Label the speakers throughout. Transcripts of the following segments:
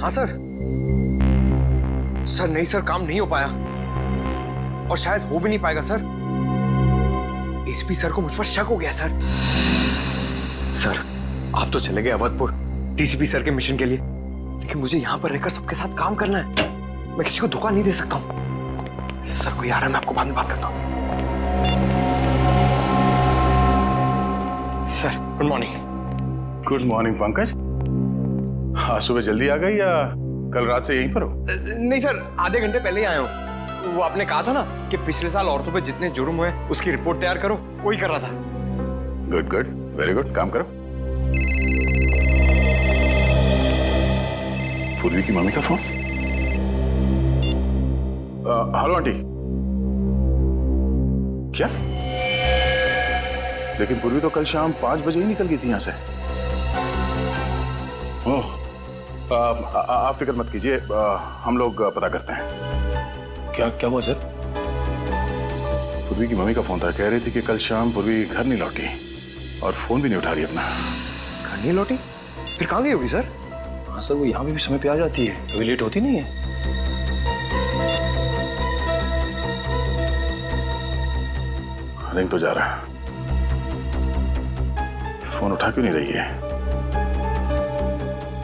Speaker 1: हाँ sir. Sir नहीं sir, काम नहीं हो पाया और शायद हो भी नहीं पाएगा सर। एसपी सर को मुझ पर शक हो गया सर। सर आप तो चले गए अवधपुर डीसीपी सर के मिशन के लिए, लेकिन मुझे यहाँ पर रहकर सबके साथ काम करना है। मैं किसी को धोखा नहीं दे सकता हूँ। सर कोई आ रहा है, मैं आपको बाद में बात करता हूँ। Sir good morning.
Speaker 2: Good morning Pankaj. हाँ सुबह जल्दी आ गई या कल रात से यहीं पर हो?
Speaker 1: नहीं सर, आधे घंटे पहले ही आया हूँ। वो आपने कहा था ना कि पिछले साल औरतों पे जितने जुर्म हुए उसकी रिपोर्ट तैयार करो, वही कर रहा था।
Speaker 2: गुड गुड, वेरी गुड, काम करो। पूर्वी की मम्मी का फोन। Hello aunty. क्या? लेकिन पूर्वी तो कल शाम 5 बजे ही निकल गई थी यहां से। ओह, आप फिक्र मत कीजिए, हम लोग पता करते हैं।
Speaker 3: क्या हुआ सर?
Speaker 2: पूर्वी की मम्मी का फोन था, कह रही थी कि कल शाम पूर्वी घर नहीं लौटी और फोन भी नहीं उठा रही अपना।
Speaker 1: घर नहीं लौटी? फिर कहाँ गई होगी सर?
Speaker 3: हाँ सर, वो यहाँ पे भी समय पे आ जाती है, कभी लेट होती नहीं है।
Speaker 2: रिंग तो जा रहा है, फोन उठा क्यों नहीं रही है?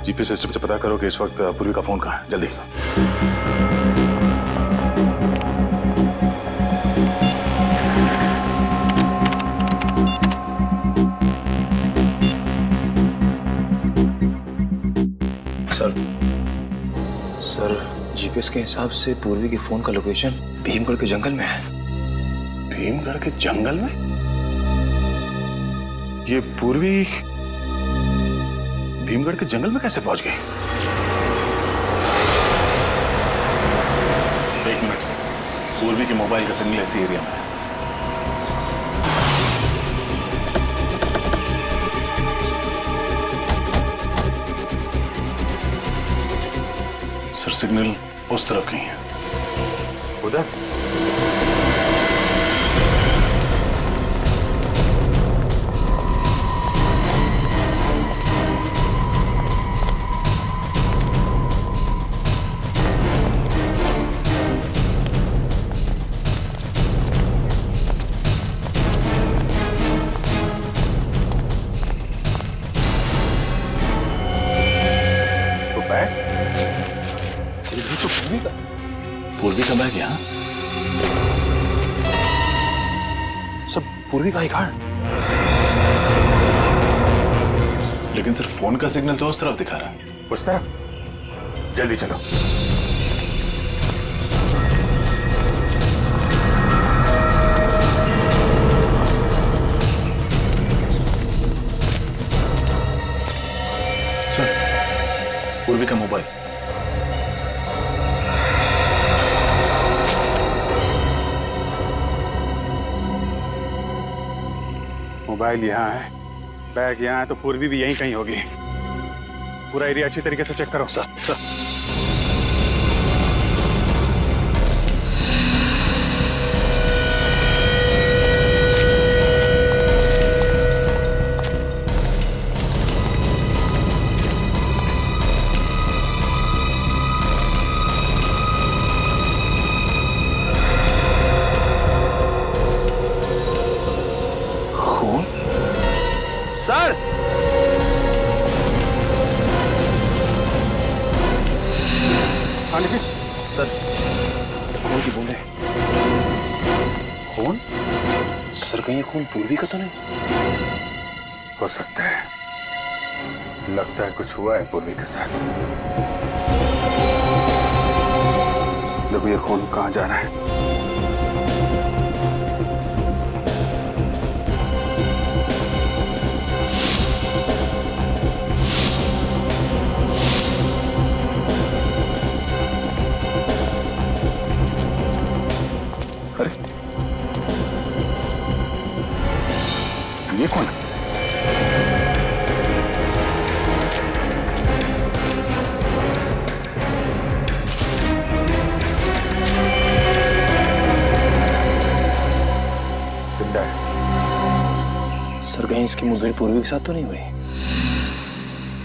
Speaker 2: जीपीएस सिस्टम से पता करो कि इस वक्त पूर्वी का फोन कहाँ है, जल्दी।
Speaker 3: सर जीपीएस के हिसाब से पूर्वी के फोन का लोकेशन भीमगढ़ के जंगल में है।
Speaker 2: भीमगढ़ के जंगल में? ये पूर्वी भीमगढ़ के जंगल में कैसे पहुंच गई?
Speaker 4: एक मिनट सर, पूर्वी के मोबाइल का सिग्नल ऐसी एरिया में है। सर सिग्नल उस तरफ कहीं है।
Speaker 2: उधर?
Speaker 4: पूर्वी का बैग यहाँ?
Speaker 3: सब पूर्वी का ही कार्ड।
Speaker 4: लेकिन सर फोन का सिग्नल तो उस तरफ दिखा रहा है।
Speaker 2: उस तरफ? जल्दी चलो।
Speaker 4: सर पूर्वी का मोबाइल।
Speaker 2: मोबाइल यहाँ है, बैग यहाँ है, तो पूर्वी भी यहीं कहीं होगी। पूरा एरिया अच्छी तरीके से चेक करो।
Speaker 4: सर
Speaker 3: सर सर खून की बूंदें।
Speaker 2: खून?
Speaker 3: सर कहीं खून पूर्वी का तो नहीं?
Speaker 2: हो सकता है, लगता है कुछ हुआ है पूर्वी के साथ। देखो ये खून कहाँ जा रहा है। अरे ये कौन है? जिंदा है।
Speaker 3: सर कहीं इसकी मुठभेड़ पूर्वी के साथ तो नहीं हुई?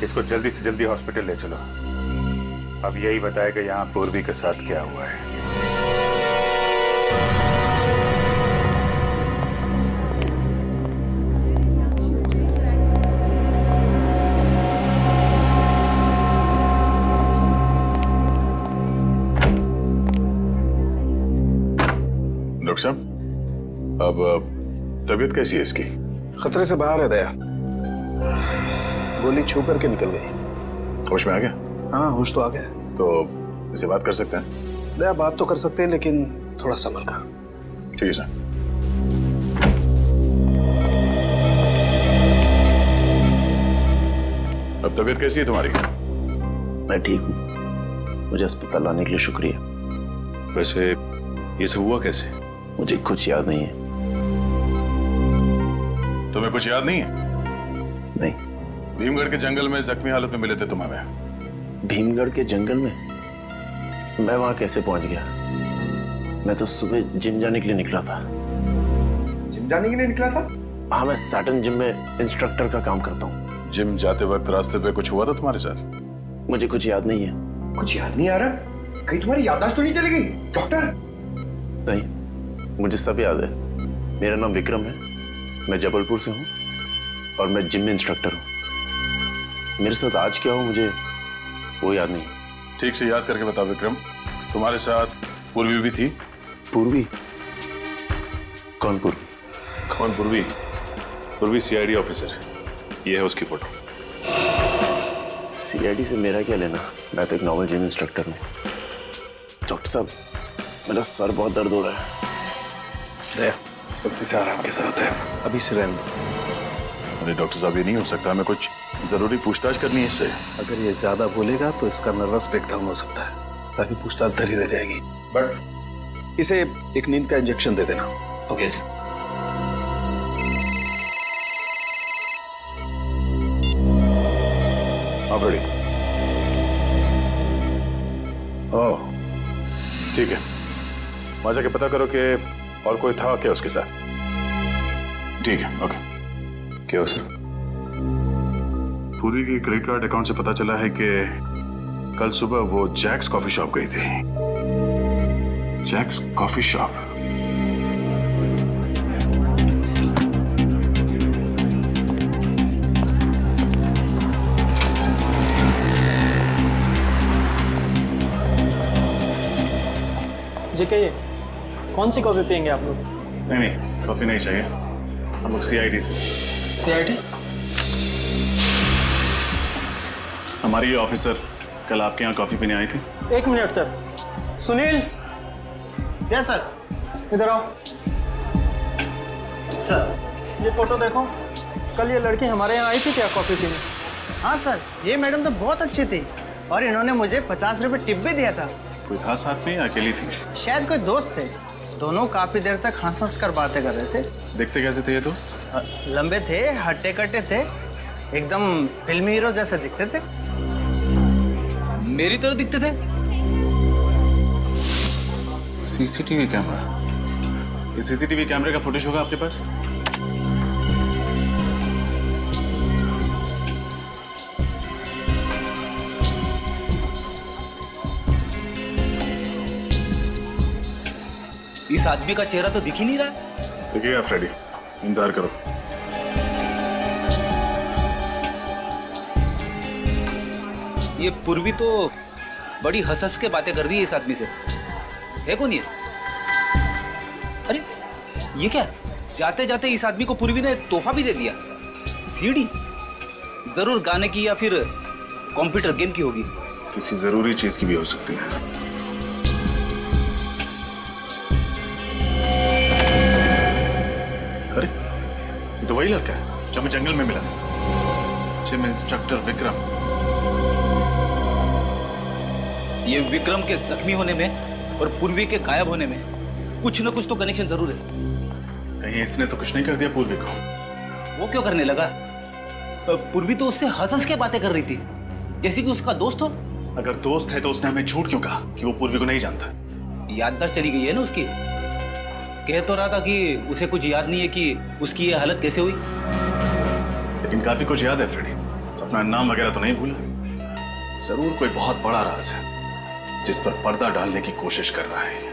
Speaker 2: इसको जल्दी से जल्दी हॉस्पिटल ले चलो। अब यही बताए कि यहाँ पूर्वी के साथ क्या हुआ है।
Speaker 4: डॉक्टर साहब, अब तबीयत कैसी है इसकी?
Speaker 5: खतरे से बाहर है दया। गोली छू करके निकल गई।
Speaker 4: होश में आ गया?
Speaker 5: हाँ, होश तो आ गया।
Speaker 4: तो इसे बात कर सकते हैं?
Speaker 5: दया, बात तो कर सकते हैं लेकिन थोड़ा संभल कर।
Speaker 4: ठीक है सर। अब तबीयत कैसी है तुम्हारी?
Speaker 6: मैं ठीक हूँ। मुझे अस्पताल लाने के लिए शुक्रिया।
Speaker 4: वैसे ये सब हुआ कैसे?
Speaker 6: मुझे कुछ याद नहीं है।
Speaker 4: तुम्हें कुछ याद नहीं है?
Speaker 6: नहीं।
Speaker 4: भीमगढ़ के जंगल में जख्मी हालत में मिले थे तुम हमें।
Speaker 6: भीमगढ़ के जंगल में? मैं वहां कैसे पहुंच गया? मैं तो सुबह जिम जाने के लिए निकला था।
Speaker 1: जिम जाने के लिए निकला था?
Speaker 6: हाँ, मैं सैटर्न जिम में इंस्ट्रक्टर का काम करता हूँ।
Speaker 4: जिम जाते वक्त रास्ते पे कुछ हुआ था तुम्हारे साथ?
Speaker 6: मुझे कुछ याद नहीं है।
Speaker 1: कुछ याद नहीं आ रहा? कहीं तुम्हारी याददाश्त तो नहीं चली गई डॉक्टर?
Speaker 6: नहीं, मुझे सब याद है। मेरा नाम विक्रम है, मैं जबलपुर से हूँ और मैं जिम में इंस्ट्रक्टर हूँ। मेरे साथ आज क्या हो मुझे वो याद नहीं।
Speaker 4: ठीक से याद करके बताओ विक्रम, तुम्हारे साथ पूर्वी भी थी?
Speaker 6: पूर्वी? कौन पूर्वी?
Speaker 4: कौन पूर्वी? पूर्वी सीआईडी ऑफिसर, ये है उसकी फोटो।
Speaker 6: सीआईडी से मेरा क्या लेना? मैं तो एक नॉर्मल जिम इंस्ट्रक्टर हूँ। डॉक्टर साहब, मेरा सर बहुत दर्द हो रहा है।
Speaker 5: दया, वक्त से आराम की जरूरत है, अभी से रहने दो।
Speaker 4: अरे डॉक्टर साहब, ये नहीं हो सकता, हमें कुछ जरूरी पूछताछ करनी है इससे।
Speaker 5: अगर ये ज्यादा बोलेगा तो इसका नर्वस ब्रेकडाउन हो सकता है, सारी पूछताछ धरी रह जाएगी। बट इसे एक नींद का इंजेक्शन दे देना।
Speaker 3: Okay sir.
Speaker 4: आप रेडी? ओह, ठीक है। वहां जाके पता करो कि और कोई था क्या उसके साथ। ठीक है, ओके। क्या हो सर? पूरी की क्रेडिट कार्ड अकाउंट से पता चला है कि कल सुबह वो जैक्स कॉफी शॉप गई थी। Jacques coffee shop?
Speaker 7: जेके, कौन सी कॉफी पियेंगे आप लोग?
Speaker 4: नहीं नहीं, कॉफी नहीं चाहिए, हम लोग सीआईडी से।
Speaker 7: सीआईडी?
Speaker 4: हमारी ये ऑफिसर कल आपके यहाँ कॉफी पीने आई थी।
Speaker 7: एक minute sir. Sunil,
Speaker 8: yes sir.
Speaker 7: इधर आओ।
Speaker 8: सर,
Speaker 7: ये फोटो देखो। कल ये लड़की हमारे यहाँ आई थी क्या कॉफी पीने?
Speaker 8: हाँ सर, ये मैडम तो बहुत अच्छी थी और इन्होंने मुझे 50 रुपए टिप भी दिया था।
Speaker 4: कोई था साथ में या अकेली थी?
Speaker 8: शायद कोई दोस्त थे। दोनों काफी देर तक हंस कर बातें कर रहे थे।
Speaker 4: देखते कैसे थे ये दोस्त?
Speaker 8: लंबे थे, हट्टे कट्टे थे, एकदम फिल्मी हीरो जैसे दिखते थे।
Speaker 3: मेरी तरह दिखते थे?
Speaker 4: CCTV camera? ये सीसीटीवी कैमरे का फुटेज होगा आपके पास?
Speaker 3: इस आदमी का चेहरा तो दिख ही नहीं रहा है।
Speaker 4: देखिएगा फ्रेडी, इंतजार करो।
Speaker 3: ये पूर्वी तो बड़ी हंस के बातें कर रही है इस आदमी से। है कौन ये? अरे ये क्या? जाते जाते इस आदमी को पूर्वी ने तोहफा भी दे दिया। सीडी? जरूर गाने की या फिर कंप्यूटर गेम की होगी।
Speaker 4: किसी जरूरी चीज की भी हो सकती है। अरे ये तो वही लड़का है जो हमें जंगल में मिला था, जिम इंस्ट्रक्टर विक्रम।
Speaker 3: ये विक्रम के जख्मी होने में और पूर्वी के गायब होने में कुछ न कुछ तो कनेक्शन जरूर है।
Speaker 4: कहीं इसने तो कुछ नहीं कर दिया पूर्वी को?
Speaker 3: वो क्यों करने लगा? पूर्वी तो उससे हंस के बातें कर रही थी, जैसे कि उसका दोस्त हो।
Speaker 4: अगर दोस्त है तो उसने हमें झूठ क्यों कहा कि वो पूर्वी को नहीं जानता?
Speaker 3: याददाश्त चली गई है ना उसकी। कह तो रहा था कि उसे कुछ याद नहीं है कि उसकी ये हालत कैसे हुई।
Speaker 4: लेकिन काफी कुछ याद है फ्रेडी। अपना नाम वगैरह तो नहीं भूला? जरूर कोई बहुत बड़ा राज है। जिस पर पर्दा डालने की कोशिश कर रहा है।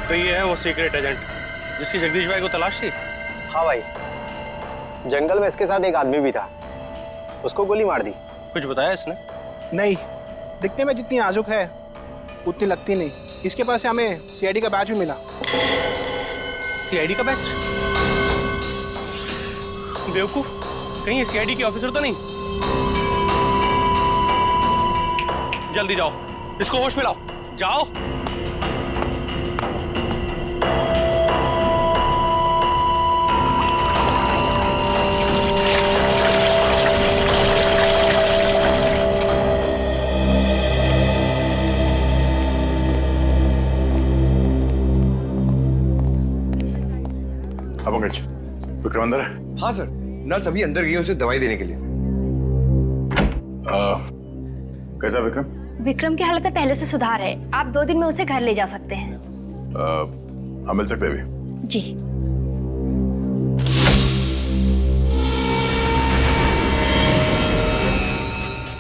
Speaker 9: तो ये है वो सीक्रेट एजेंट जिसकी जगदीश भाई को तलाश थी।
Speaker 10: हाँ भाई, जंगल में इसके साथ एक आदमी भी था, उसको गोली मार दी।
Speaker 9: कुछ बताया इसने?
Speaker 11: नहीं, दिखने में जितनी नाजुक है उतनी लगती नहीं। इसके पास से हमें सीआईडी का बैच भी मिला।
Speaker 9: सीआईडी का बैच? बेवकूफ, कहीं ये सीआईडी के ऑफिसर तो नहीं? जल्दी जाओ, इसको होश में लाओ, जाओ।
Speaker 4: अब अंग्रेज, विक्रम अंदर है?
Speaker 1: हाँ सर, नर्स अभी अंदर गई है उसे दवाई देने के लिए।
Speaker 4: कैसा विक्रम?
Speaker 12: विक्रम की हालत में पहले से सुधार है। आप 2 दिन में उसे घर ले जा सकते हैं।
Speaker 4: हम मिल सकते हैं अभी?
Speaker 12: जी।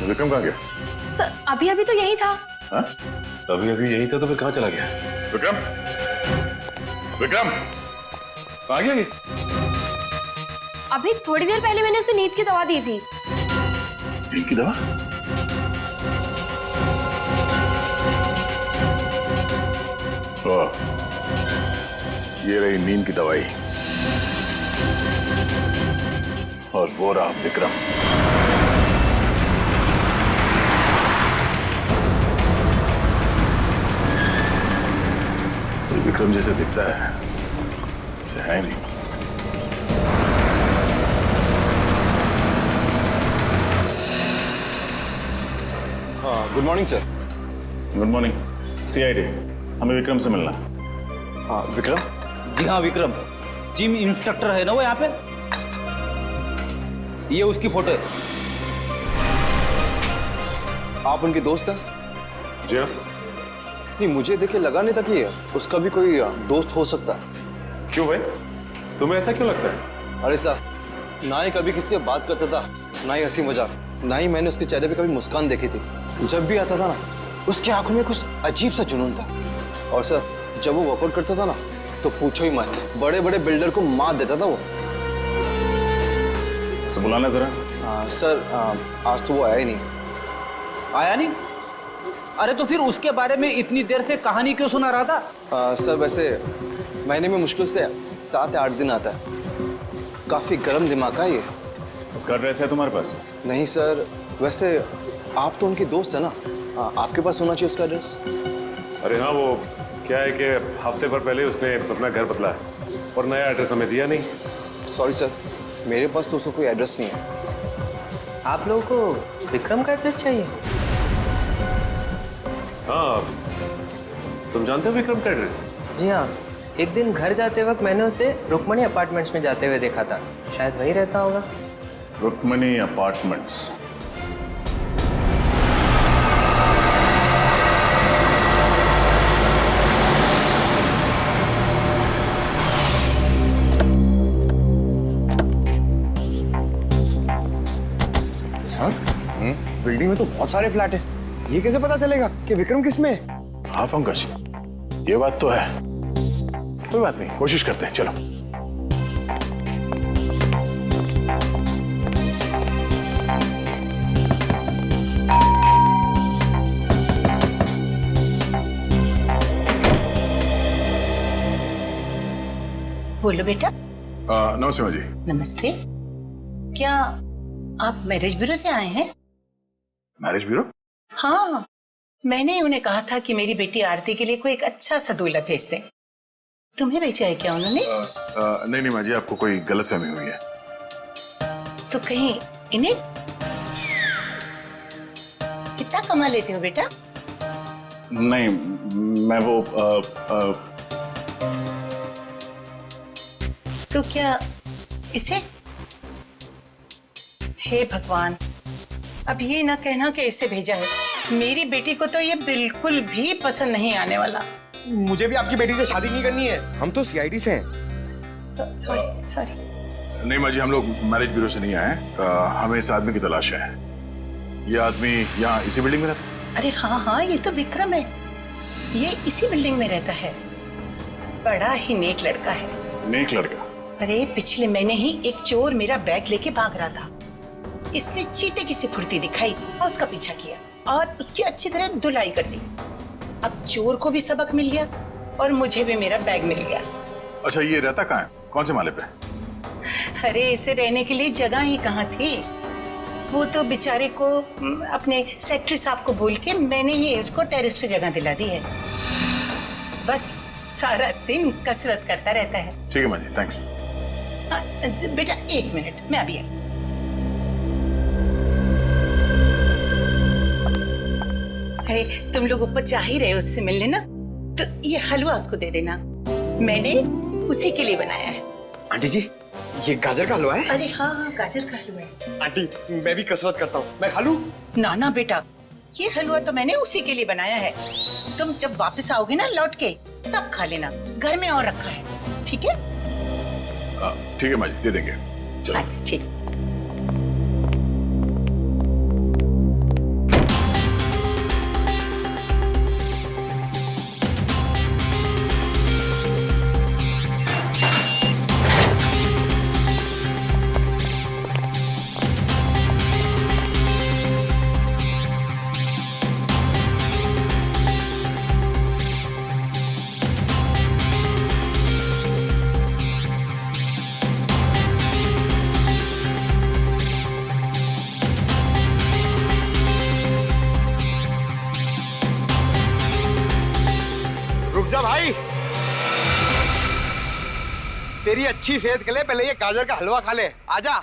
Speaker 4: विक्रम कहाँ गया?
Speaker 12: सर अभी अभी तो यही था।
Speaker 4: हाँ? अभी अभी यही था तो फिर कहाँ चला गया? विक्रम, विक्रम कहाँ गया ये?
Speaker 12: अभी थोड़ी देर पहले मैंने उसे नींद की दवा दी थी।
Speaker 4: नींद की दवा? ओह, ये रही नींद की दवाई। और वो रहा विक्रम। विक्रम जैसे दिखता है, ऐसे है नहीं।
Speaker 5: हाँ, good morning sir.
Speaker 4: Good morning. CID, हमें विक्रम से मिलना।
Speaker 5: हाँ विक्रम?
Speaker 3: जी हाँ विक्रम, जिम इंस्ट्रक्टर है ना वो यहाँ पे। ये उसकी फोटो है।
Speaker 5: आप उनके दोस्त हैं?
Speaker 4: जी हाँ।
Speaker 5: नहीं, मुझे देखे लगा नहीं था कि उसका भी कोई दोस्त हो सकता है।
Speaker 4: क्यों भाई, तुम्हें ऐसा क्यों लगता है?
Speaker 5: अरे साहब, ना ही कभी किसी से बात करता था, ना ही हंसी मजाक, ना ही मैंने उसके चेहरे पे कभी मुस्कान देखी थी। जब भी आता था ना, उसकी आंखों में कुछ अजीब सा जुनून था। और सर, जब वो वर्कआउट करता था ना, तो पूछो ही मत, बड़े बड़े बिल्डर को मात देता था वो।
Speaker 4: उसे बुलाना जरा।
Speaker 5: सर, आज तो वो आया ही नहीं।
Speaker 3: आया नहीं? अरे तो फिर उसके बारे में इतनी देर से कहानी क्यों सुना रहा था?
Speaker 5: सर वैसे महीने में मुश्किल से 7 या 8 दिन आता है। काफी गर्म दिमाग का ये।
Speaker 4: उसका एड्रेस है तुम्हारे पास?
Speaker 5: नहीं सर, वैसे आप तो उनके दोस्त है ना, आपके पास होना चाहिए उसका एड्रेस।
Speaker 13: अरे हाँ, वो क्या है कि हफ्ते भर पहले उसने अपना घर बदला है और नया एड्रेस हमें दिया नहीं।
Speaker 5: सॉरी सर, मेरे पास तो उसका कोई एड्रेस नहीं है।
Speaker 14: आप लोगों को विक्रम का एड्रेस चाहिए?
Speaker 13: हाँ, तुम जानते हो विक्रम का एड्रेस?
Speaker 14: जी हाँ, एक दिन घर जाते वक्त मैंने उसे रुक्मणी अपार्टमेंट्स में जाते हुए देखा था। शायद वहीं रहता होगा।
Speaker 4: रुक्मणी अपार्टमेंट्स?
Speaker 1: बिल्डिंग में तो बहुत सारे फ्लैट है, ये कैसे पता चलेगा कि विक्रम किस में है?
Speaker 4: हाँ पंकज, ये बात तो है। कोई बात नहीं, कोशिश करते हैं, चलो।
Speaker 15: बोलो बेटा।
Speaker 4: नमस्ते माँ जी।
Speaker 15: नमस्ते। क्या आप मैरिज ब्यूरो से आए हैं?
Speaker 4: Marriage bureau?
Speaker 15: हाँ, मैंने उन्हें कहा था कि मेरी बेटी आरती के लिए कोई एक अच्छा सा दूल्हा भेज दें। तुम्हें भेजा है क्या उन्होंने?
Speaker 4: नहीं माँ जी, आपको कोई गलतफहमी हुई है।
Speaker 15: तो कहीं इन्हें कितना कमा लेते हो बेटा?
Speaker 4: नहीं, मैं वो
Speaker 15: तो क्या इसे? हे भगवान, अब ये ना कहना कि इसे भेजा है। मेरी बेटी को तो ये बिल्कुल भी पसंद नहीं आने वाला।
Speaker 1: मुझे भी आपकी बेटी से शादी नहीं करनी है, हम तो सीआईडी से हैं।
Speaker 15: Sorry sorry.
Speaker 4: नहीं माँ जी, हम लोग मैरिज ब्यूरो से नहीं आए। हमें इस आदमी की तलाश है। ये आदमी यहाँ इसी बिल्डिंग में रहता है?
Speaker 15: अरे हाँ हाँ, ये तो विक्रम है। ये इसी बिल्डिंग में रहता है। बड़ा ही नेक लड़का है।
Speaker 4: नेक लड़का?
Speaker 15: अरे पिछले महीने ही एक चोर मेरा बैग लेके भाग रहा था। इसने चीते की सी फुर्ती दिखाई और उसका पीछा किया और उसकी अच्छी तरह धुलाई कर दी। अब चोर को भी सबक मिल गया और मुझे भी मेरा बैग मिल गया।
Speaker 4: अच्छा, ये रहता कहाँ है? कौन से माले पे?
Speaker 15: अरे इसे रहने के लिए जगह ही कहाँ थी। वो तो बेचारे को अपने सेक्रेटरी साहब को बोल के मैंने ही उसको टेरेस पे जगह दिला दी है। बस सारा दिन कसरत करता रहता है।
Speaker 4: ठीक है माँ जी, थैंक्स।
Speaker 15: बेटा एक मिनट, मैं अभी आई। अरे तुम लोग ऊपर जा ही रहे हो उससे मिलने ना, तो ये हलवा उसको दे देना। मैंने उसी के लिए बनाया है।
Speaker 1: आंटी जी, ये गाजर का हलवा है?
Speaker 15: अरे हाँ हाँ, गाजर का हलवा है।
Speaker 1: आंटी, मैं भी कसरत करता हूँ, मैं खा लूं?
Speaker 15: ना ना बेटा, ये हलवा तो मैंने उसी के लिए बनाया है। तुम जब वापस आओगे ना लौट के, तब खा लेना। घर में और रखा है, ठीक है?
Speaker 4: ठीक है माँ जी, दे देंगे।
Speaker 15: अच्छा ठीक।
Speaker 1: रुक जा भाई, तेरी अच्छी सेहत के लिए पहले ये गाजर का हलवा खा ले। आजा।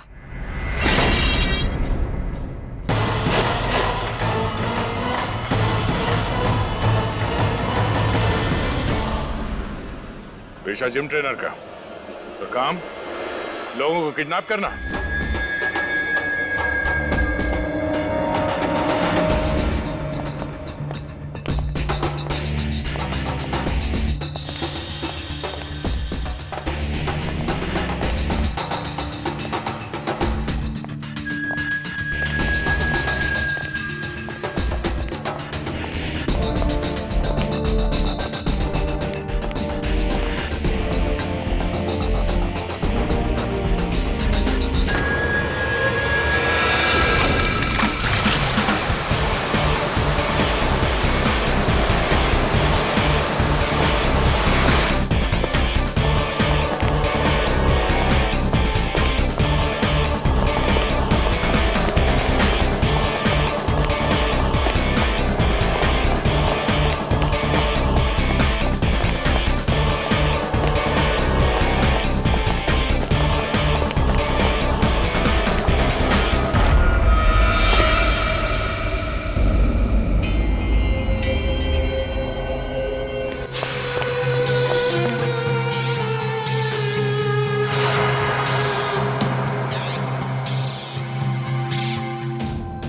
Speaker 4: पेशा जिम ट्रेनर का, तो काम लोगों को किडनैप करना।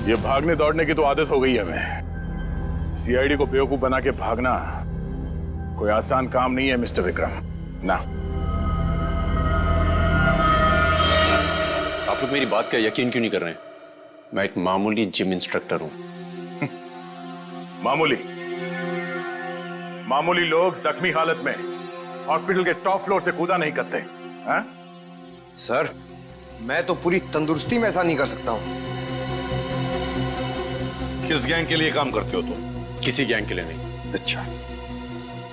Speaker 4: ये भागने दौड़ने की तो आदत हो गई है हमें। सीआईडी को बेवकूफ बना के भागना कोई आसान काम नहीं है मिस्टर विक्रम। ना,
Speaker 6: आप लोग मेरी बात का यकीन क्यों नहीं कर रहे हैं? मैं एक मामूली जिम इंस्ट्रक्टर हूं।
Speaker 4: मामूली लोग जख्मी हालत में हॉस्पिटल के टॉप फ्लोर से कूदा नहीं करते हैं?
Speaker 1: सर, मैं तो पूरी तंदुरुस्ती में ऐसा नहीं कर सकता हूं।
Speaker 2: किस गैंग के लिए काम करते हो तुम?
Speaker 6: किसी गैंग के लिए नहीं।
Speaker 2: अच्छा,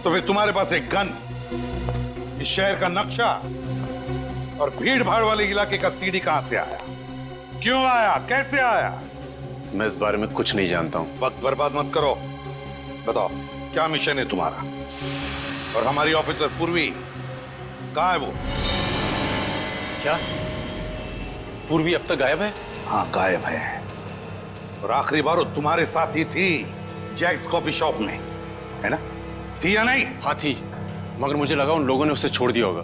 Speaker 2: तो फिर तुम्हारे पास एक गन, इस शहर का नक्शा और भीड़ भाड़ वाले इलाके का सीडी कहां से आया? क्यों आया? कैसे आया?
Speaker 6: मैं इस बारे में कुछ नहीं जानता हूं।
Speaker 2: वक्त बर्बाद मत करो। बताओ क्या मिशन है तुम्हारा? और हमारी ऑफिसर पूर्वी कहाँ है वो?
Speaker 9: क्या पूर्वी अब तक गायब है?
Speaker 2: हाँ गायब है। और आखिरी बार वो तुम्हारे साथ ही थी जैक्स कॉफी शॉप में, है ना? थी या नहीं?
Speaker 9: हाँ थी, मगर मुझे लगा उन लोगों ने उसे छोड़ दिया होगा।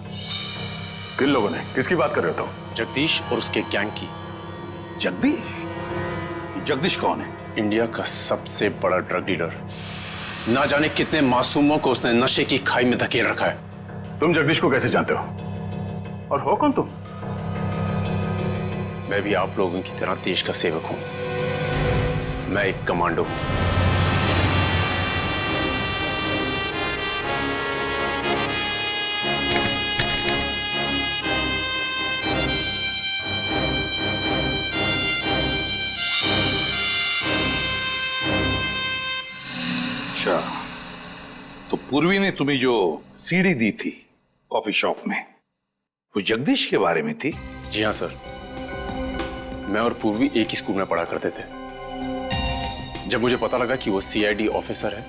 Speaker 4: किन लोगों ने? किसकी बात कर रहे हो तुम?
Speaker 9: जगदीश और उसके गैंग की।
Speaker 2: जगदीश? जगदीश कौन है?
Speaker 9: इंडिया का सबसे बड़ा ड्रग डीलर। ना जाने कितने मासूमों को उसने नशे की खाई में धकेल रखा है।
Speaker 4: तुम जगदीश को कैसे जानते हो? और हो कौन तुम?
Speaker 9: मैं भी आप लोगों की तरह देश का सेवक हूं। मैं एक कमांडो हूं।
Speaker 2: अच्छा, तो पूर्वी ने तुम्हें जो सीडी दी थी कॉफी शॉप में, वो जगदीश के बारे में थी?
Speaker 9: जी हाँ सर, मैं और पूर्वी एक ही स्कूल में पढ़ा करते थे। जब मुझे पता लगा कि वो सीआईडी ऑफिसर है,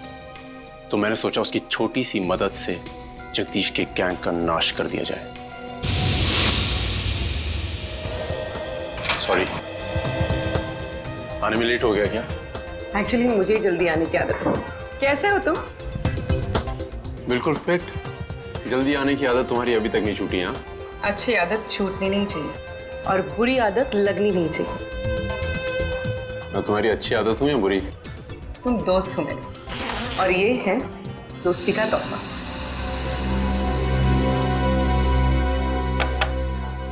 Speaker 9: तो मैंने सोचा उसकी छोटी सी मदद से जगदीश के गैंग का नाश कर दिया जाए। सॉरी, आने में लेट हो गया क्या?
Speaker 16: एक्चुअली मुझे जल्दी आने की आदत है। कैसे हो तुम?
Speaker 9: बिल्कुल फिट। जल्दी आने की आदत तुम्हारी अभी तक नहीं छूटी? हाँ,
Speaker 16: अच्छी आदत छूटनी नहीं चाहिए और बुरी आदत लगनी नहीं चाहिए।
Speaker 9: मैं तुम्हारी अच्छी आदत हूँ या बुरी?
Speaker 16: तुम दोस्त हो मेरे, और ये है दोस्ती का तोहफा।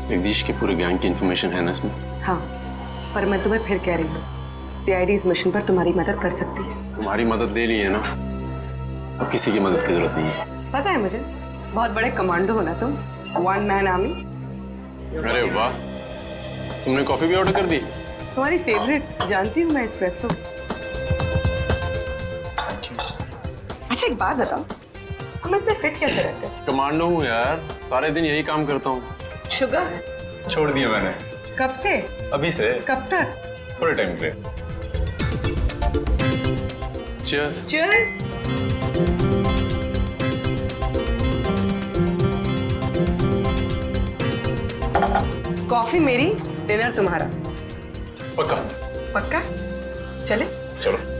Speaker 9: जगदीश के पूरे गैंग की इंफॉर्मेशन है ना इसमें?
Speaker 16: हाँ, पर मैं तुम्हें फिर कह रही हूँ, सीआईडी इस मिशन पर तुम्हारी मदद कर सकती है।
Speaker 9: तुम्हारी मदद ले ली है ना, अब किसी की मदद की जरूरत नहीं है।
Speaker 16: पता है मुझे, बहुत बड़े कमांडो हो ना तुम, वन मैन आर्मी।
Speaker 9: अरे वाह, तुमने कॉफी भी ऑर्डर कर दी?
Speaker 16: तुम्हारी फेवरेट, जानती हूँ मैं, एस्प्रेसो। अच्छा एक बात बताओ, हम इतने फिट कैसे रहते हैं?
Speaker 9: कमांडो हूँ यार, सारे दिन यही काम करता हूँ।
Speaker 16: शुगर
Speaker 9: छोड़ दिया मैंने।
Speaker 16: कब से?
Speaker 9: अभी से।
Speaker 16: कब तक?
Speaker 9: थोड़े टाइम के लिए। Cheers.
Speaker 16: Cheers. कॉफी मेरी, डिनर तुम्हारा।
Speaker 9: पक्का?
Speaker 16: पक्का? चले?
Speaker 9: चलो।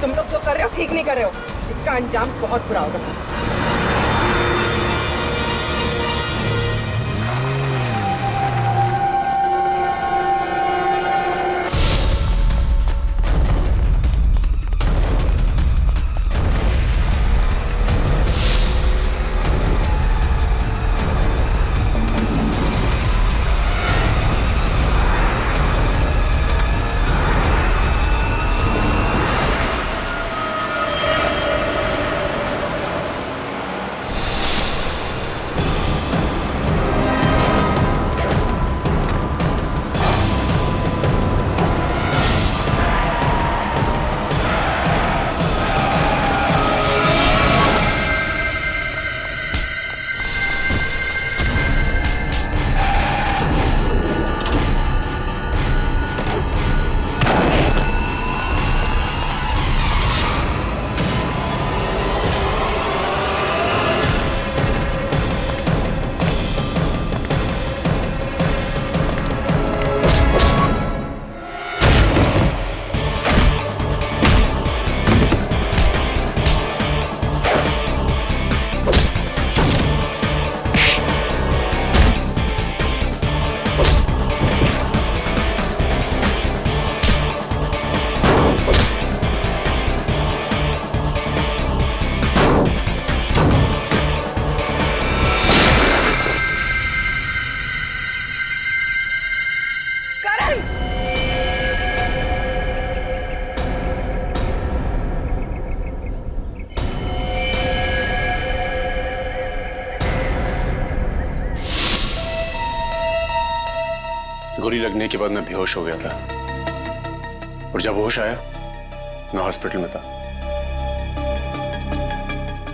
Speaker 16: तुम लोग जो कर रहे हो ठीक नहीं कर रहे हो, इसका अंजाम बहुत बुरा होगा।
Speaker 9: गोली लगने के बाद मैं बेहोश हो गया था और जब होश आया मैं हॉस्पिटल में था।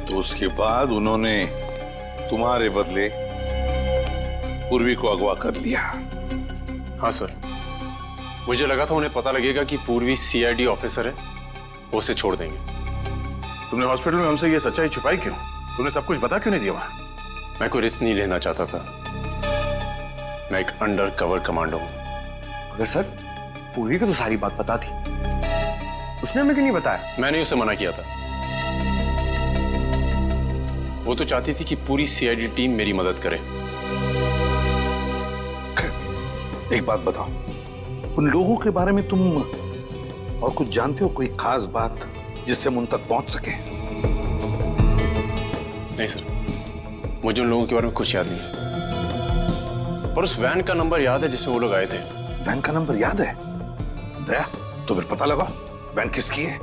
Speaker 2: तो उसके बाद उन्होंने तुम्हारे बदले पूर्वी को अगवा कर लिया।
Speaker 9: हाँ सर, मुझे लगा था उन्हें पता लगेगा कि पूर्वी सीआईडी ऑफिसर है, वो उसे छोड़ देंगे।
Speaker 4: तुमने हॉस्पिटल में हमसे ये सच्चाई छुपाई क्यों? तुमने सब कुछ बता क्यों नहीं दिया वहां?
Speaker 9: मैं कोई रिस्क नहीं लेना चाहता था। मैं एक अंडर कवर कमांडो हूं।
Speaker 1: अगर सर पूर्वी को तो सारी बात पता थी, उसने हमें क्यों नहीं बताया?
Speaker 9: मैंने उसे मना किया था। वो तो चाहती थी कि पूरी सीआईडी टीम मेरी मदद करे।
Speaker 2: एक बात बताओ, उन लोगों के बारे में तुम और कुछ जानते हो? कोई खास बात जिससे हम उन तक पहुंच सके?
Speaker 9: नहीं सर, मुझे उन लोगों के बारे में कुछ याद नहीं है, पर उस वैन का नंबर याद है जिसमें वो लोग आए थे।
Speaker 2: वैन का नंबर याद है? दया, तो फिर पता लगा वैन किसकी है।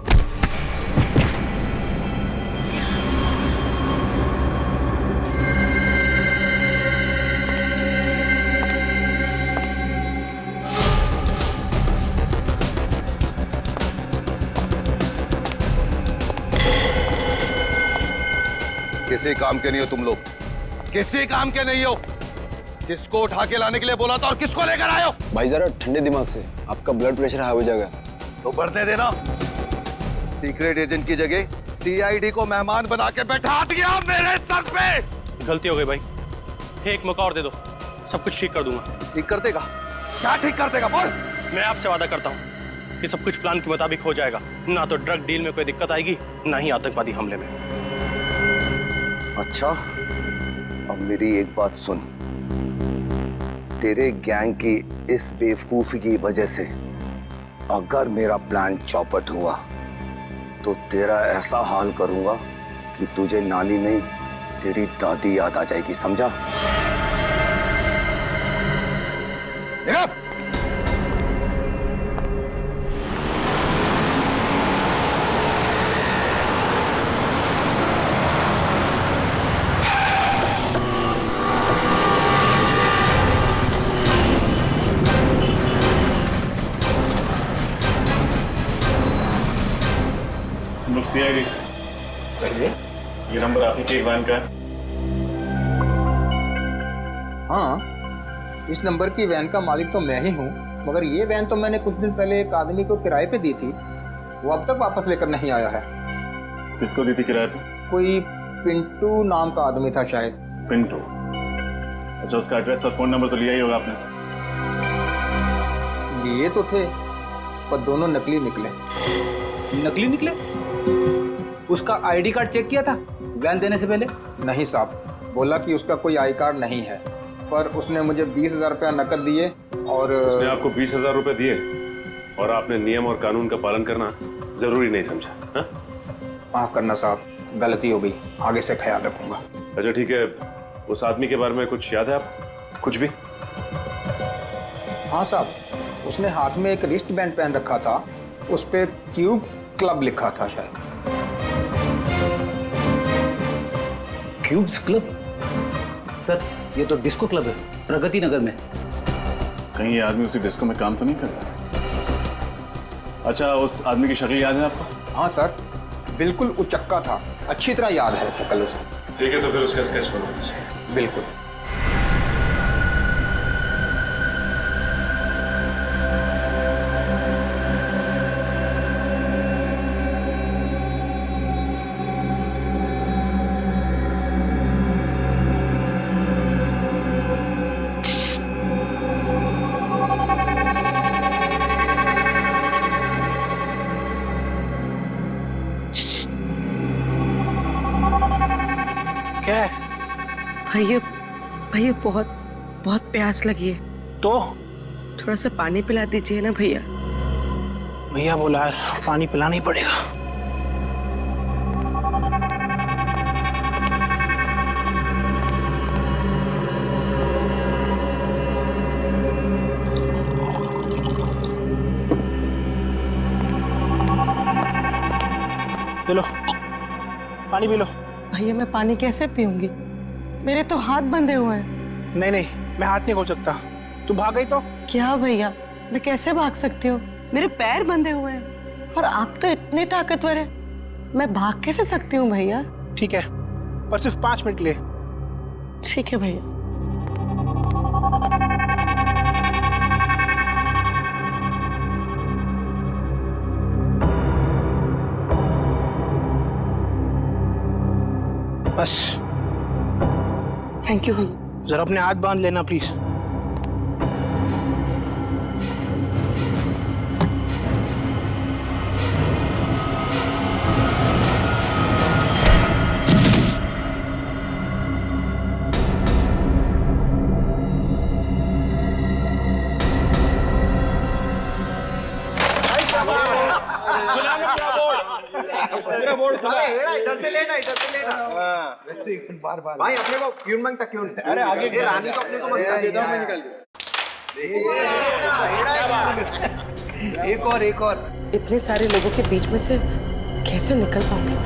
Speaker 2: किसी काम के नहीं हो तुम लोग, किसी काम के नहीं हो। किसको उठा के लाने के लिए बोला था और किसको लेकर आए हो?
Speaker 5: भाई जरा ठंडे दिमाग से, आपका ब्लड प्रेशर हाई हो जाएगा।
Speaker 2: तो बढ़ने देना। सीक्रेट एजेंट की जगह सीआईडी को मेहमान बना के बैठा दिया मेरे सर पे।
Speaker 17: गलती हो गई भाई, एक मौका और दे दो, सब कुछ ठीक कर दूंगा।
Speaker 2: ठीक कर देगा? क्या ठीक कर देगा बोल?
Speaker 17: मैं आपसे वादा करता हूँ कि सब कुछ प्लान के मुताबिक हो जाएगा। ना तो ड्रग डील में कोई दिक्कत आएगी, ना ही आतंकवादी हमले में।
Speaker 18: अच्छा, अब मेरी एक बात सुन। तेरे गैंग की इस बेवकूफी की वजह से अगर मेरा प्लान चौपट हुआ तो तेरा ऐसा हाल करूंगा कि तुझे नानी नहीं तेरी दादी याद आ जाएगी, समझा?
Speaker 13: सीआईडी से ये नंबर आपकी के वैन का है?
Speaker 11: हाँ, इस नंबर की वैन का मालिक तो मैं ही हूँ, मगर ये वैन तो मैंने कुछ दिन पहले एक आदमी को किराए पे दी थी, वो अब तक वापस लेकर नहीं आया है।
Speaker 13: किसको दी थी किराए पे?
Speaker 11: कोई पिंटू नाम का आदमी था शायद।
Speaker 13: पिंटू? अच्छा, उसका एड्रेस और फोन नंबर तो लिया ही होगा आपने?
Speaker 11: लिए तो थे, पर दोनों नकली निकले।
Speaker 3: नकली निकले? उसका आईडी कार्ड चेक किया था वैन देने से पहले?
Speaker 11: नहीं साहब, बोला कि उसका कोई आई कार्ड नहीं है, पर उसने मुझे 20,000 रुपया नकद दिए और
Speaker 13: उसने आपको 20,000 रुपए दिए और आपने नियम और कानून का पालन करना जरूरी नहीं समझा? हाँ?
Speaker 11: माफ करना साहब, गलती हो गई, आगे से ख्याल रखूंगा।
Speaker 13: अच्छा ठीक है, उस आदमी के बारे में कुछ याद है आप? कुछ भी?
Speaker 11: हाँ साहब, उसने हाथ में एक रिस्ट बैंड पहन रखा था, उस पे क्यूब क्लब लिखा था शायद।
Speaker 3: Cubes club? सर, ये तो डिस्को क्लब है, प्रगति नगर में।
Speaker 4: कहीं ये आदमी उसी डिस्को में काम तो नहीं करता? अच्छा, उस आदमी की शक्ल याद है आपको?
Speaker 11: हाँ सर, बिल्कुल उचक्का था, अच्छी तरह याद है शक्ल उसकी।
Speaker 13: ठीक है, तो फिर उसका स्केच बना दीजिए।
Speaker 11: बिल्कुल।
Speaker 2: क्या है?
Speaker 16: भैया बहुत प्यास लगी है,
Speaker 11: तो
Speaker 16: थोड़ा सा पानी पिला दीजिए ना भैया।
Speaker 11: भैया बोला पानी पिलाना ही पड़ेगा।
Speaker 7: लो पानी पी लो।
Speaker 16: भैया मैं पानी कैसे पीऊंगी, मेरे तो हाथ बंधे हुए हैं।
Speaker 11: नहीं, मैं हाथ नहीं खोल सकता, तू भाग गई तो?
Speaker 16: क्या भैया, मैं कैसे भाग सकती हूँ? मेरे पैर बंधे हुए हैं और आप तो इतने ताकतवर हैं, मैं भाग कैसे सकती हूँ भैया?
Speaker 11: ठीक है, पर सिर्फ 5 मिनट के लिए।
Speaker 16: ठीक है भैया।
Speaker 11: बस।
Speaker 16: थैंक यू भैया।
Speaker 11: जरा अपने हाथ बांध लेना प्लीज।
Speaker 5: भाई अपने को क्यों मांगता क्यों? अरे आगे रानी तो अपने को मांगता देता हूं मैं निकाल दिया। एक और
Speaker 16: इतने सारे लोगों के बीच में से कैसे निकल पाऊंगी?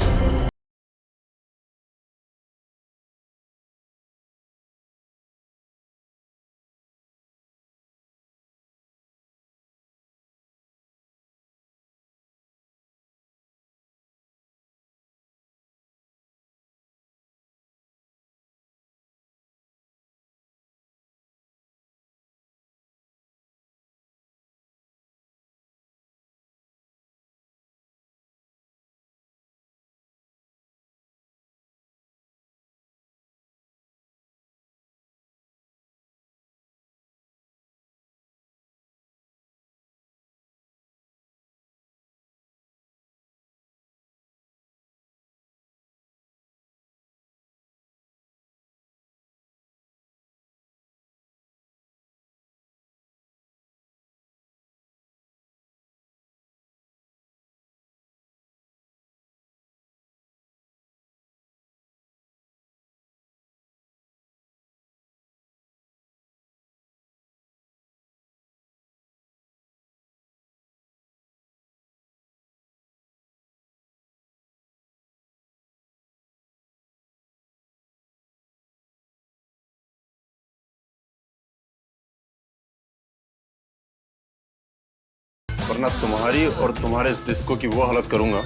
Speaker 9: वरना तुम्हारी और तुम्हारे इस डिस्को की वो हालत करूंगा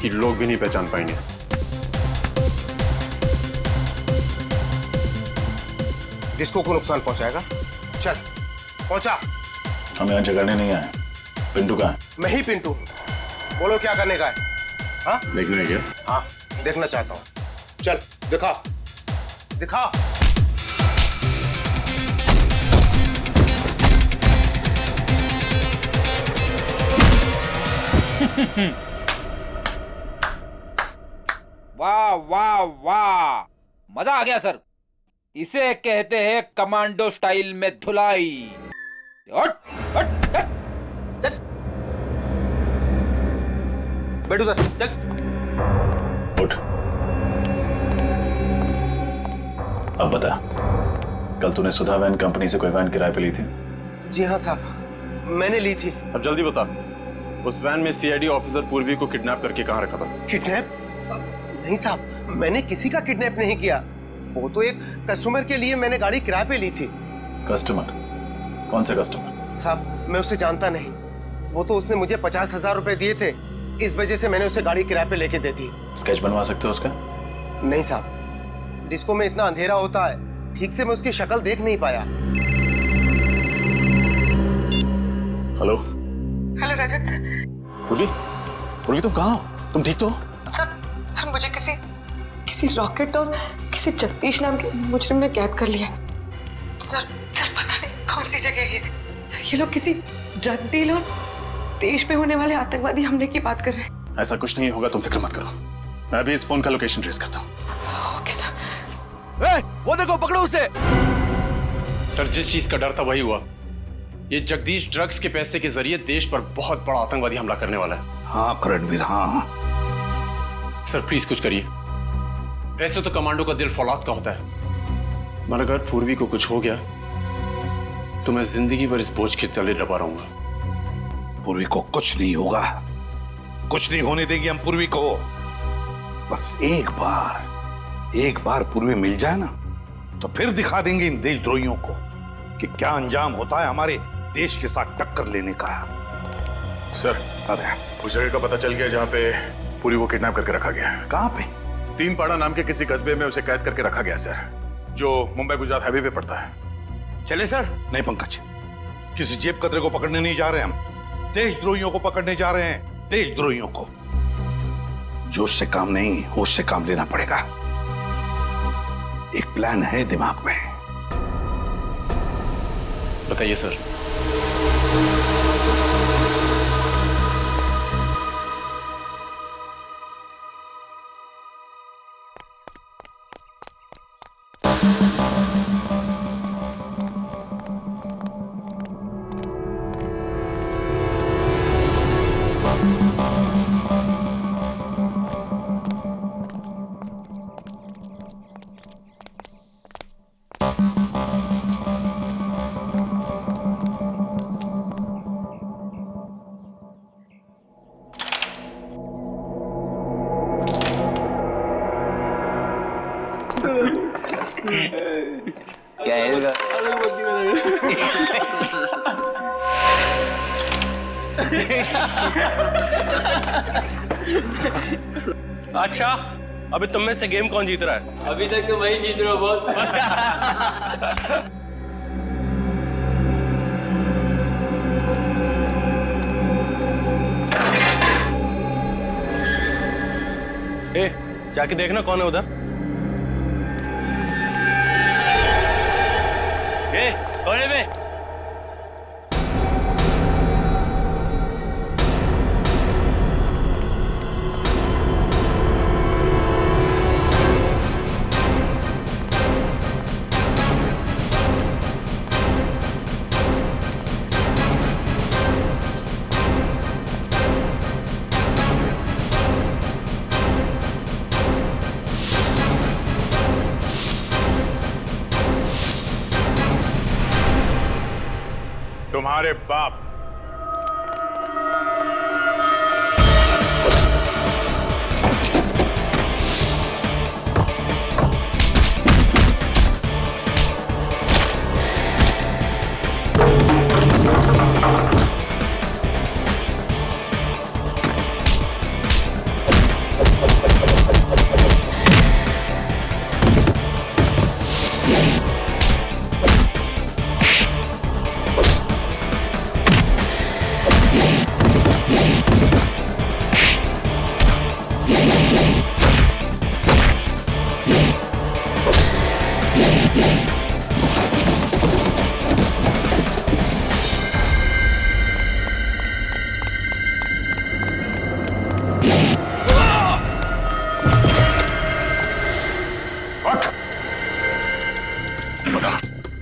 Speaker 9: कि लोग भी नहीं पहचान पाएंगे।
Speaker 5: डिस्को को नुकसान पहुंचाएगा? चल पहुंचा।
Speaker 4: हम यहाँ झगड़ने नहीं आए। पिंटू कहाँ है?
Speaker 5: मैं ही पिंटू। बोलो क्या करने का है? हाँ
Speaker 4: देखने क्या?
Speaker 5: हाँ देखना चाहता हूँ। चल दिखा दिखा।
Speaker 19: वाह वाह वाह, मजा आ गया सर। इसे कहते हैं कमांडो स्टाइल में धुलाई। हट हट हट चल बैठो सर, चल
Speaker 4: उठ। अब बता, कल तूने सुधा वैन कंपनी से कोई वैन किराए पे ली थी?
Speaker 5: जी हाँ साहब, मैंने ली थी।
Speaker 9: अब जल्दी बता, उस वैन में सीआईडी ऑफिसर पूर्वी को किडनैप करके कहां रखा था?
Speaker 5: किडनैप? नहीं साहब, मैंने किसी का किडनैप नहीं किया। वो तो एक कस्टमर के लिए मैंने गाड़ी किराए पे ली थी।
Speaker 4: कस्टमर? कौन से कस्टमर?
Speaker 5: साहब मैं उसे जानता नहीं। वो तो उसने मुझे 50,000 रुपए दिए थे, इस वजह से मैंने उसे गाड़ी किराए पे लेके दे दी।
Speaker 4: स्केच बनवा सकते हो उसका?
Speaker 5: नहीं साहब, डिस्को में इतना अंधेरा होता है, ठीक से मैं उसकी शक्ल देख नहीं पाया।
Speaker 4: हेलो
Speaker 16: हेलो रजत सर।
Speaker 4: पूर्वी, पूर्वी तुम कहाँ हो? तुम ठीक तो हो?
Speaker 16: सर मुझे किसी रॉकेट और किसी जगदीश नाम के मुजरिम ने कैद कर लिया। सर पता नहीं कौन सी जगह है ये लोग किसी ड्रग डील और देश पे होने वाले आतंकवादी हमले की बात कर रहे हैं।
Speaker 4: ऐसा कुछ नहीं होगा, तुम फिक्र मत करो। मैं अभी इस फोन का लोकेशन ट्रेस करता हूँ।
Speaker 16: Okay sir.
Speaker 19: वो देखो, पकड़ो उसे।
Speaker 9: सर जिस चीज का डर था वही हुआ। ये जगदीश ड्रग्स के पैसे के जरिए देश पर बहुत बड़ा आतंकवादी हमला करने वाला है।
Speaker 2: हाँ रणवीर, हाँ।
Speaker 9: सर प्लीज कुछ करिए। वैसे तो कमांडो का दिल फौलाद का होता है, मगर अगर पूर्वी को कुछ हो गया तो मैं जिंदगी भर इस बोझ के तले दबा रहूंगा।
Speaker 2: पूर्वी को कुछ नहीं होगा, कुछ नहीं होने देगी हम पूर्वी को। बस एक बार पूर्वी मिल जाए ना, तो फिर दिखा देंगे इन देशद्रोहियों को कि क्या अंजाम होता है हमारे देश के साथ टक्कर लेने का।
Speaker 4: सर,
Speaker 2: अरे
Speaker 4: उस जगह का पता चल गया जहाँ पे पुरी को किडनैप करके रखा गया।
Speaker 2: कहाँ पे?
Speaker 4: तीनपाड़ा नाम के किसी कस्बे में उसे कैद करके रखा गया सर, जो मुंबई गुजरात हाईवे पे पड़ता है।
Speaker 1: चले सर?
Speaker 2: नहीं पंकज, किसी जेब कतरे को पकड़ने नहीं जा रहे हम, देशद्रोहियों को पकड़ने जा रहे हैं, देशद्रोहियों को। जोश से काम नहीं, होश से काम लेना पड़ेगा। एक प्लान है दिमाग में।
Speaker 9: बताइए सर।
Speaker 3: क्या है इसका?
Speaker 17: अच्छा, अभी तुम में से गेम कौन जीत रहा है?
Speaker 14: अभी तक तो वही जीत रहा हूँ बॉस।
Speaker 17: ए, जाके देखना कौन है उधर। ए, कौन है बे?
Speaker 4: तुम्हारे बाप।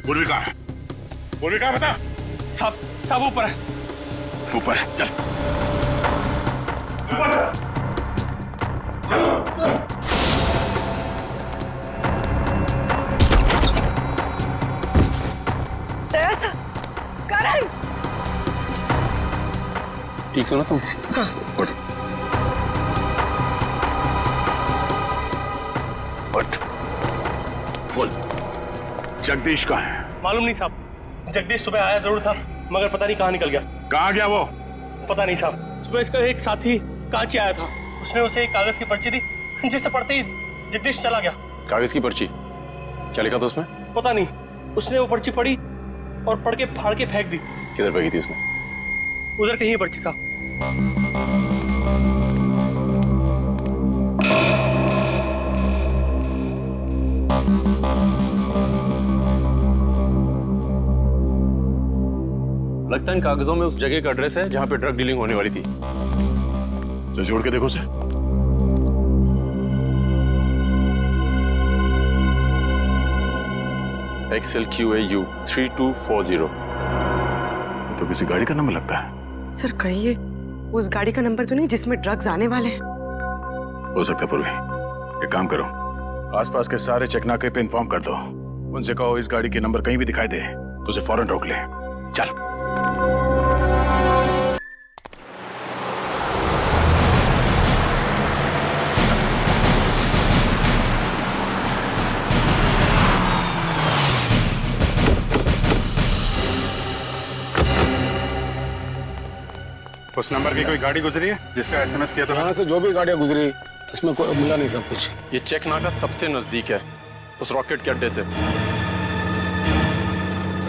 Speaker 2: पूर्वी कहाँ है? पूर्वी कहाँ बता?
Speaker 17: सब ऊपर है।
Speaker 2: ऊपर चल, ऊपर चल।
Speaker 16: तेरा करण,
Speaker 9: ठीक हो ना तुम?
Speaker 16: हाँ।
Speaker 4: उठ, बोल, जगदीश कहाँ है?
Speaker 17: मालूम नहीं साहब, जगदीश सुबह आया जरूर था, मगर पता नहीं कहाँ निकल गया।
Speaker 4: कहाँ गया वो?
Speaker 17: पता नहीं साहब। सुबह इसका एक साथी कांची आया था, उसने उसे एक कागज की पर्ची दी, जिसे पढ़ते ही जगदीश चला गया।
Speaker 9: कागज की पर्ची? क्या लिखा था उसमें?
Speaker 17: पता नहीं, उसने वो पर्ची पढ़ी और पढ़ के फाड़ के फेंक दी।
Speaker 9: किधर फेंकी थी उसने?
Speaker 17: उधर कहीं पर्ची साहब।
Speaker 9: लगता है इन कागजों में उस जगह का एड्रेस है जहां पे ड्रग डीलिंग होने वाली थी।
Speaker 4: तो जोड़ के देखो उसे।
Speaker 9: XLQAU 3240।
Speaker 4: तो किसी गाड़ी का नंबर लगता है।
Speaker 16: सर कहिए, उस गाड़ी का नंबर तो नहीं जिसमें ड्रग्स आने वाले हैं?
Speaker 4: हो सकता है पूर्वी। एक काम करो, आसपास के सारे चेकनाके पे इन्फॉर्म कर दो, उनसे कहो इस गाड़ी के नंबर कहीं भी दिखाई दे तो उसे फौरन रोक ले। चल। उस नंबर की कोई गाड़ी गुजरी है जिसका एसएमएस किया? तो
Speaker 17: यहाँ से जो भी गाड़ियाँ गुजरी उसमें कोई मिला नहीं सब कुछ। ये चेक नाका सबसे नजदीक है उस रॉकेट के अड्डे से।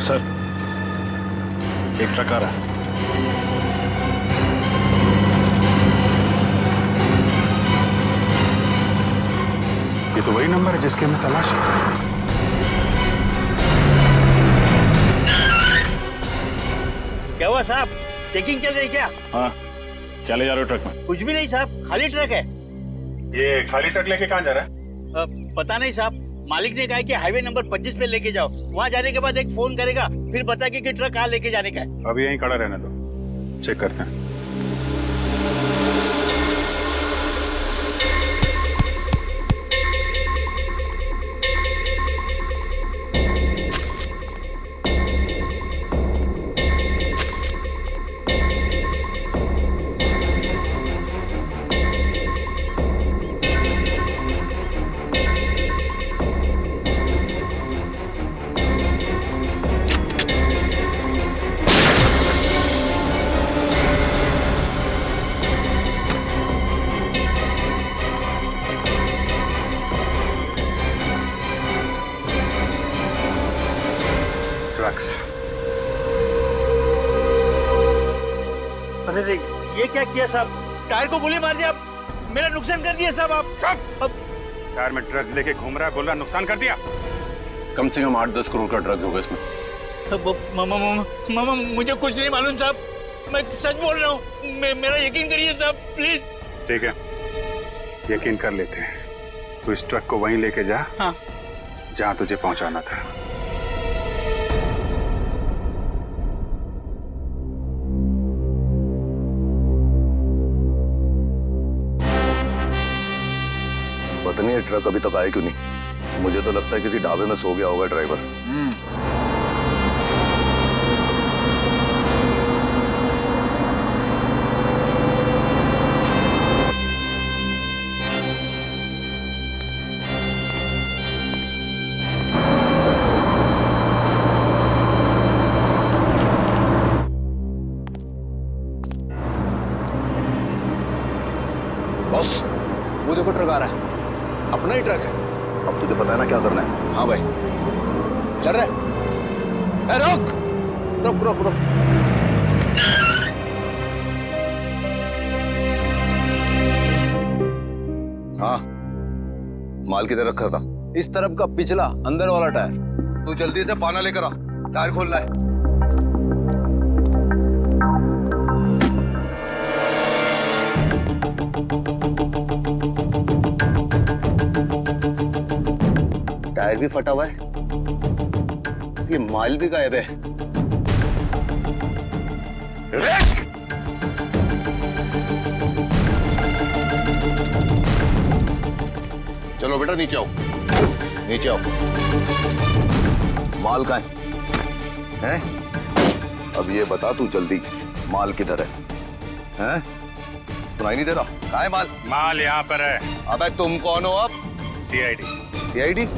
Speaker 4: सर, एक ट्रक आ रहा है। ये तो वही नंबर है जिसकी हमें तलाश है।
Speaker 8: क्या हुआ साहब, चेकिंग चल रही क्या?
Speaker 4: हाँ, क्या ले जा रहे हो ट्रक में?
Speaker 8: कुछ भी नहीं साहब, खाली ट्रक है।
Speaker 4: ये खाली ट्रक लेके कहाँ जा रहा है?
Speaker 8: पता नहीं साहब, मालिक ने कहा कि हाईवे नंबर 25 पे लेके जाओ, वहाँ जाने के बाद एक फोन करेगा, फिर बता कि ट्रक कहाँ लेके जाने का है।
Speaker 4: अभी यहीं खड़ा रहने दो, चेक करते हैं।
Speaker 8: अरे ये क्या किया साहब, टायर को गोली मार दिया, मेरा नुकसान कर दिया साहब आप।
Speaker 4: टायर में ड्रग्स लेके घूम रहा है, बोल रहा नुकसान कर दिया।
Speaker 9: कम से कम 8-10 करोड़ का ड्रग्स होगा इसमें।
Speaker 8: मामा मुझे कुछ नहीं मालूम साहब, मैं सच बोल रहा हूँ, मेरा यकीन करिए साहब प्लीज।
Speaker 4: ठीक है, यकीन कर लेते हैं। तो इस ट्रक को वहीं लेके जा। हाँ। जहाँ तुझे पहुंचाना था।
Speaker 18: पता नहीं ये ट्रक अभी तक आया क्यों नहीं। मुझे तो लगता है किसी ढाबे में सो गया होगा ड्राइवर।
Speaker 5: बॉस, वो देखो ट्रक आ रहा है, अपना ही ट्रक है।
Speaker 18: अब तुझे पता है ना क्या करना है?
Speaker 5: हाँ भाई, चल रहे। रुक रुक रुक रुक।
Speaker 18: हाँ, माल किधर रखा था?
Speaker 5: इस तरफ का पिछला अंदर वाला टायर।
Speaker 18: तू जल्दी से पाना लेकर आ, टायर खोलना है। टायर भी फटा हुआ है, ये माल भी गायब है। चलो बेटा नीचे आओ, नीचे आओ। माल कहाँ है? हैं? अब ये बता तू जल्दी, माल किधर है? हैं? सुनाई नहीं दे रहा? कहाँ है माल?
Speaker 4: माल यहाँ पर है।
Speaker 18: अबे तुम कौन हो अब?
Speaker 4: सीआईडी।
Speaker 18: सीआईडी?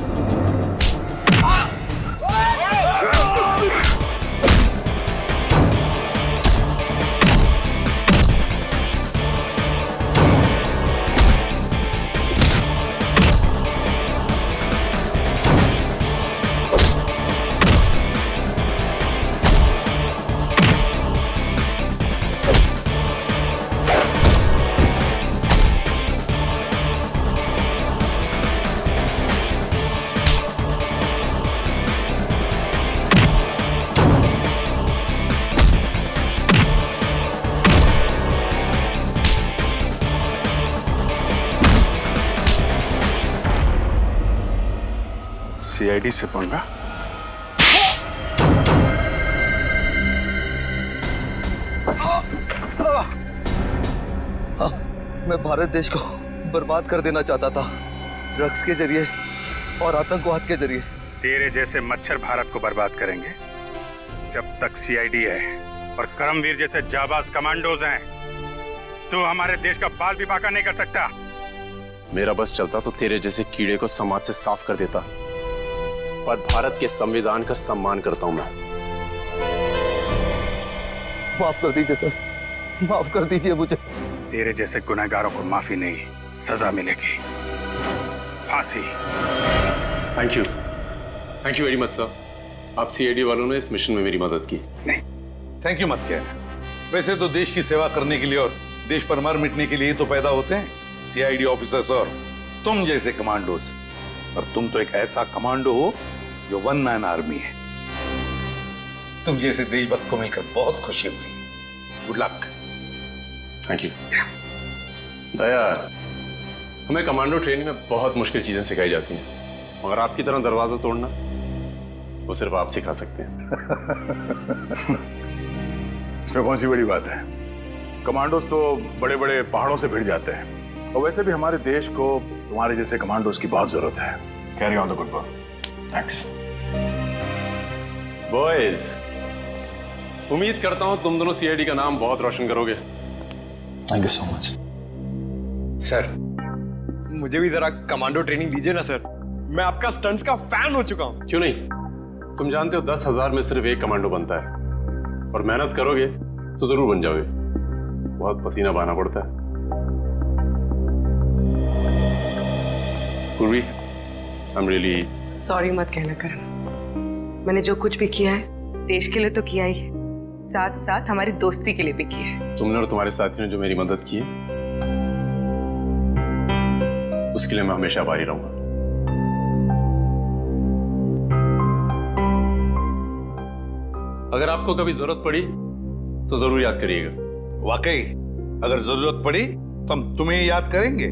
Speaker 4: सीआईडी से पंगा?
Speaker 18: मैं भारत देश को बर्बाद कर देना चाहता था, ड्रग्स के जरिए और आतंकवाद के जरिए।
Speaker 4: तेरे जैसे मच्छर भारत को बर्बाद करेंगे। जब तक सीआईडी है और करमवीर जैसे जाबाज कमांडोज हैं, तो हमारे देश का बाल भी बांका नहीं कर सकता।
Speaker 9: मेरा बस चलता तो तेरे जैसे कीड़े को समाज से साफ कर देता, पर भारत के संविधान का सम्मान करता हूं मैं।
Speaker 18: माफ कर दीजिए सर,
Speaker 5: माफ कर दीजिए मुझे।
Speaker 2: तेरे जैसे गुनहगारों को माफी नहीं, सजा मिलेगी, फांसी।
Speaker 9: Thank you very much sir. आप सीआईडी वालों ने इस मिशन में मेरी मदद की।
Speaker 2: नहीं, थैंक यू मत कहना। वैसे तो देश की सेवा करने के लिए और देश पर मार मिटने के लिए तो पैदा होते हैं सीआईडी ऑफिसर्स और तुम जैसे कमांडोज। और तुम तो एक ऐसा कमांडो हो जो वन मैन आर्मी है। तुम जैसे देशभक्त को मिलकर बहुत खुशी हुई। Good luck.
Speaker 9: Thank you. Daya, हमें कमांडो ट्रेनिंग में बहुत मुश्किल चीजें सिखाई जाती हैं, मगर आपकी तरह दरवाजा तोड़ना वो सिर्फ आप सिखा सकते हैं।
Speaker 4: इसमें कौन सी बड़ी बात है? कमांडोज तो बड़े बड़े पहाड़ों से भिड़ जाते हैं, और वैसे भी हमारे देश को तुम्हारे जैसे कमांडोज की बहुत जरूरत है। Carry on the good work. Thanks
Speaker 9: boys. उम्मीद करता हूं तुम दोनों सीआईडी का नाम बहुत रोशन करोगे।
Speaker 5: Thank you so much
Speaker 1: sir. मुझे भी जरा कमांडो ट्रेनिंग दीजिए ना सर, मैं आपका स्टंट्स का फैन हो चुका हूं।
Speaker 9: क्यों नहीं? तुम जानते हो 10,000 में सिर्फ एक कमांडो बनता है, और मेहनत करोगे तो जरूर बन जाओगे। बहुत पसीना बहाना पड़ता है। पूर्वी, आई एम रियली
Speaker 16: सॉरी मत कहना करण। मैंने जो कुछ भी किया है देश के लिए तो किया ही, साथ साथ हमारी दोस्ती के लिए भी किया है।
Speaker 9: तुमने और तुम्हारे साथी ने जो मेरी मदद की है उसके लिए मैं हमेशा आभारी रहूंगा। अगर आपको कभी जरूरत पड़ी तो जरूर याद करिएगा।
Speaker 2: वाकई, अगर जरूरत पड़ी तो हम तुम्हें याद करेंगे।